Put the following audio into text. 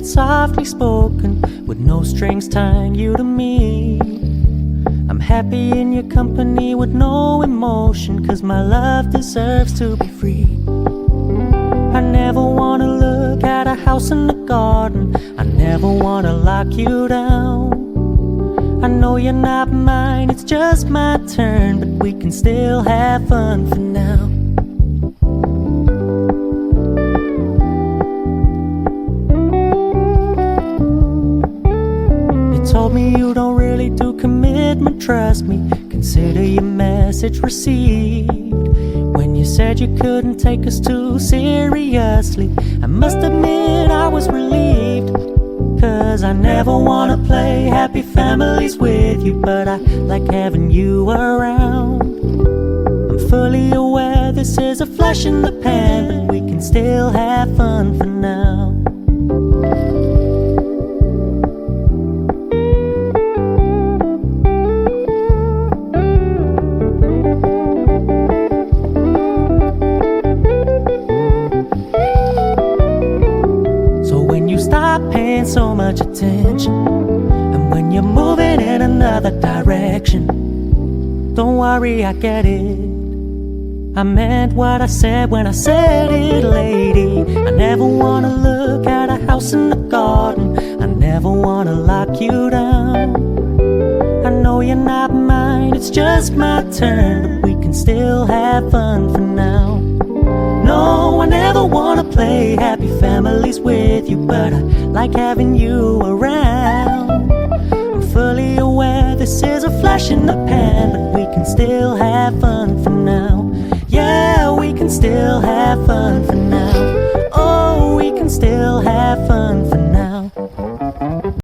it's softly spoken, with no strings tying you to me. I'm happy in your company with no emotion, 'cause my love deserves to be free. I never wanna look at a house in the garden, I never wanna lock you down. I know you're not mine, it's just my turn, but we can still have fun for now. You told me you don't really do commitment, trust me, consider your message received. When you said you couldn't take us too seriously, I must admit I was relieved. 'Cause I never wanna play happy families with you, but I like having you around. I'm fully aware this is a flash in the pan, but we can still have fun for now. Stop paying so much attention, and when you're moving in another direction, don't worry, I get it. I meant what I said when I said it, lady. I never wanna look at a house in the garden, I never wanna lock you down. I know you're not mine, it's just my turn, but we can still have fun for now. No, I never wanna play happy families with you, but I like having you around. I'm fully aware this is a flash in the pan, but we can still have fun for now. Yeah, we can still have fun for now.